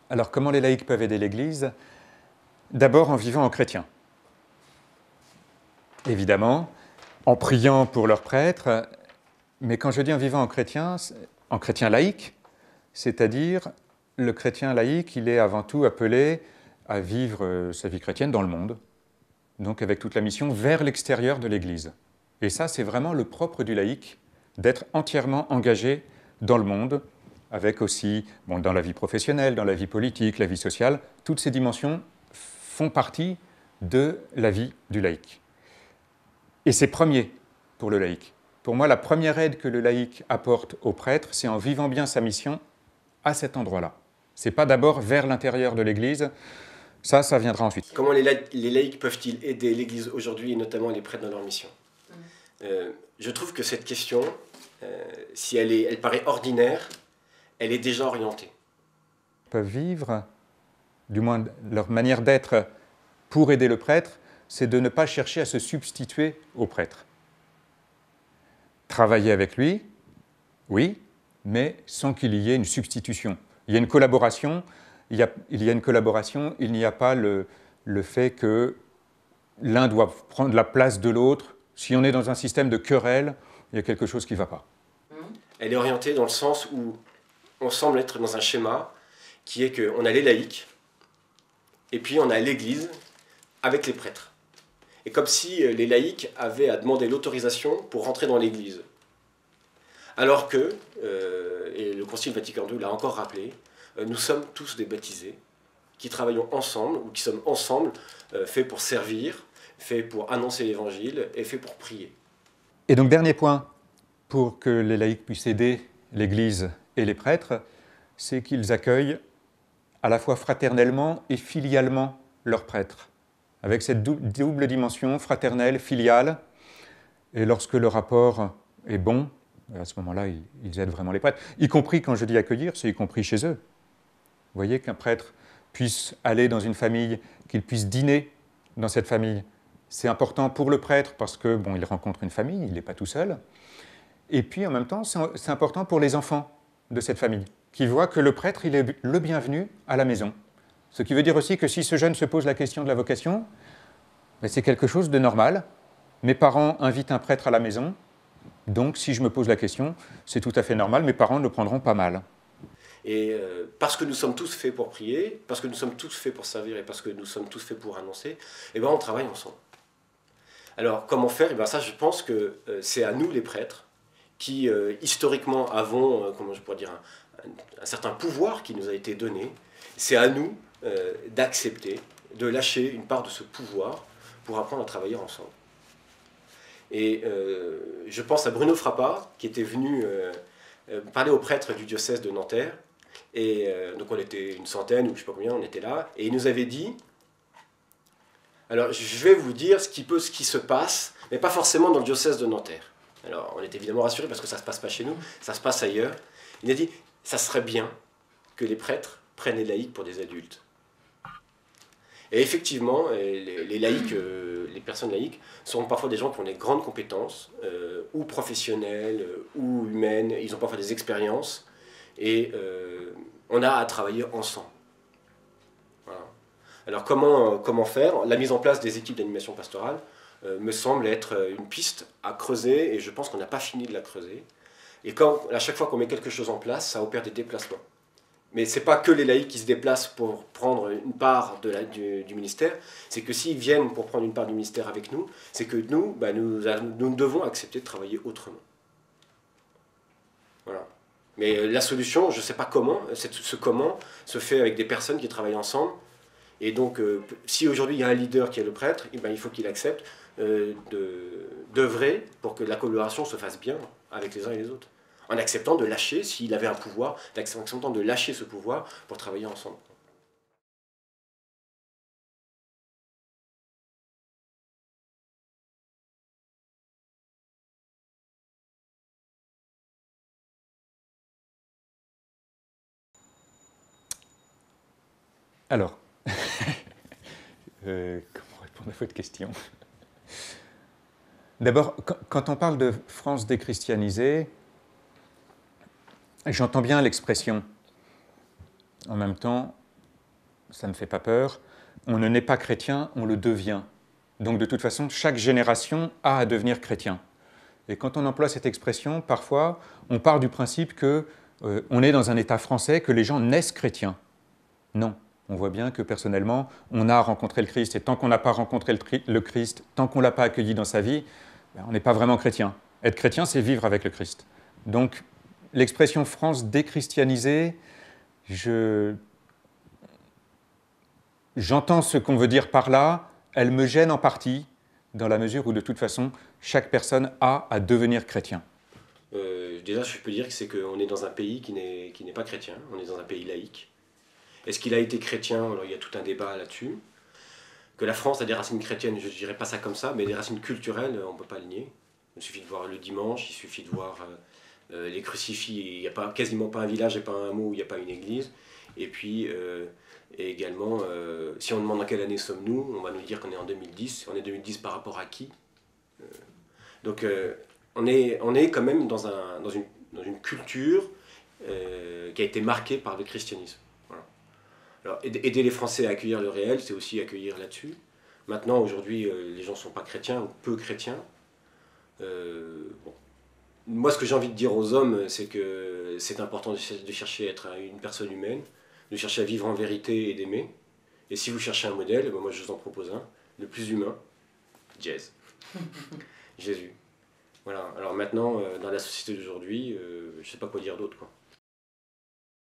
Alors, comment les laïcs peuvent aider l'Église? D'abord en vivant en chrétien. Évidemment, en priant pour leurs prêtres, mais quand je dis en vivant en chrétien laïque, c'est-à-dire le chrétien laïque, il est avant tout appelé à vivre sa vie chrétienne dans le monde, donc avec toute la mission vers l'extérieur de l'Église. Et ça, c'est vraiment le propre du laïc, d'être entièrement engagé dans le monde, avec aussi, dans la vie professionnelle, dans la vie politique, la vie sociale, toutes ces dimensions font partie de la vie du laïc. Et c'est premier pour le laïc. Pour moi, la première aide que le laïc apporte au prêtre, c'est en vivant bien sa mission à cet endroit-là. Ce n'est pas d'abord vers l'intérieur de l'Église, ça viendra ensuite. Comment les laïcs peuvent-ils aider l'Église aujourd'hui, et notamment les prêtres dans leur mission? Je trouve que cette question, si elle paraît ordinaire, elle est déjà orientée. Ils peuvent vivre, du moins leur manière d'être pour aider le prêtre, c'est de ne pas chercher à se substituer au prêtre. Travailler avec lui, oui, mais sans qu'il y ait une substitution. Il y a une collaboration, il n'y a pas le fait que l'un doit prendre la place de l'autre. Si on est dans un système de querelle, il y a quelque chose qui ne va pas. Elle est orientée dans le sens où on semble être dans un schéma qui est qu'on a les laïcs, et puis on a l'Église avec les prêtres. Et comme si les laïcs avaient à demander l'autorisation pour rentrer dans l'Église. Alors que, et le Concile Vatican II l'a encore rappelé, nous sommes tous des baptisés qui travaillons ensemble, ou qui sommes ensemble, faits pour servir, faits pour annoncer l'Évangile et faits pour prier. Et donc, dernier point, pour que les laïcs puissent aider l'Église et les prêtres, c'est qu'ils accueillent à la fois fraternellement et filialement leurs prêtres, avec cette double dimension fraternelle, filiale, et lorsque le rapport est bon, à ce moment-là, ils aident vraiment les prêtres, y compris, quand je dis accueillir, c'est y compris chez eux. Vous voyez qu'un prêtre puisse aller dans une famille, qu'il puisse dîner dans cette famille, c'est important pour le prêtre parce que, il rencontre une famille, il n'est pas tout seul, et puis en même temps, c'est important pour les enfants de cette famille, qui voient que le prêtre, il est le bienvenu à la maison. Ce qui veut dire aussi que si ce jeune se pose la question de la vocation, c'est quelque chose de normal. Mes parents invitent un prêtre à la maison, donc si je me pose la question, c'est tout à fait normal, mes parents le prendront pas mal. Et parce que nous sommes tous faits pour prier, parce que nous sommes tous faits pour servir et parce que nous sommes tous faits pour annoncer, on travaille ensemble. Alors comment faire? Ça, je pense que c'est à nous les prêtres qui historiquement avons, comment je pourrais dire, un certain pouvoir qui nous a été donné. C'est à nous d'accepter, de lâcher une part de ce pouvoir pour apprendre à travailler ensemble. Et je pense à Bruno Frappa, qui était venu parler aux prêtres du diocèse de Nanterre. Et donc on était une centaine, ou je ne sais pas combien, on était là. Et il nous avait dit, alors je vais vous dire ce qui se passe, mais pas forcément dans le diocèse de Nanterre. Alors on était évidemment rassurés parce que ça ne se passe pas chez nous, ça se passe ailleurs. Il a dit, ça serait bien que les prêtres prennent les laïcs pour des adultes. Et effectivement, les laïcs, les personnes laïques sont parfois des gens qui ont des grandes compétences, ou professionnelles, ou humaines, ils ont parfois des expériences, et on a à travailler ensemble. Voilà. Alors comment faire? La mise en place des équipes d'animation pastorale me semble être une piste à creuser, et je pense qu'on n'a pas fini de la creuser. Et à chaque fois qu'on met quelque chose en place, ça opère des déplacements. Mais ce n'est pas que les laïcs qui se déplacent pour prendre une part du ministère, c'est que s'ils viennent pour prendre une part du ministère avec nous, c'est que nous devons accepter de travailler autrement. Voilà. Mais la solution, je ne sais pas comment, ce comment se fait avec des personnes qui travaillent ensemble. Et donc, si aujourd'hui il y a un leader qui est le prêtre, il faut qu'il accepte d'œuvrer pour que la collaboration se fasse bien avec les uns et les autres. En acceptant de lâcher, s'il avait un pouvoir, en acceptant de lâcher ce pouvoir pour travailler ensemble. Alors, comment répondre à votre question? D'abord, quand on parle de France déchristianisée, j'entends bien l'expression. En même temps, ça ne me fait pas peur. On ne naît pas chrétien, on le devient. Donc de toute façon, chaque génération a à devenir chrétien. Et quand on emploie cette expression, parfois, on part du principe qu'on est dans un État français, que les gens naissent chrétiens. Non, on voit bien que personnellement, on a rencontré le Christ, et tant qu'on n'a pas rencontré le Christ, tant qu'on ne l'a pas accueilli dans sa vie, on n'est pas vraiment chrétien. Être chrétien, c'est vivre avec le Christ. Donc, l'expression France déchristianisée, j'entends ce qu'on veut dire par là, elle me gêne en partie, dans la mesure où de toute façon, chaque personne a à devenir chrétien. Déjà, je peux dire que c'est qu'on est dans un pays qui n'est pas chrétien, on est dans un pays laïque. Est-ce qu'il a été chrétien? Alors, il y a tout un débat là-dessus. Que la France a des racines chrétiennes, je ne dirais pas ça comme ça, mais des racines culturelles, on ne peut pas le nier. Il suffit de voir le dimanche, il suffit de voir les crucifix, il n'y a quasiment pas un village et pas un hameau où il n'y a pas une église. Et puis, et également, si on demande en quelle année sommes-nous, on va nous dire qu'on est en 2010. On est 2010 par rapport à qui? Donc, on est quand même dans une culture qui a été marquée par le christianisme. Voilà. Alors, aider les Français à accueillir le réel, c'est aussi accueillir là-dessus. Maintenant, aujourd'hui, les gens ne sont pas chrétiens ou peu chrétiens. Bon. Moi, ce que j'ai envie de dire aux hommes, c'est que c'est important de chercher à être une personne humaine, de chercher à vivre en vérité et d'aimer. Et si vous cherchez un modèle, ben moi je vous en propose un, le plus humain, Jazz. Jésus. Voilà. Alors maintenant, dans la société d'aujourd'hui, je ne sais pas quoi dire d'autre, quoi.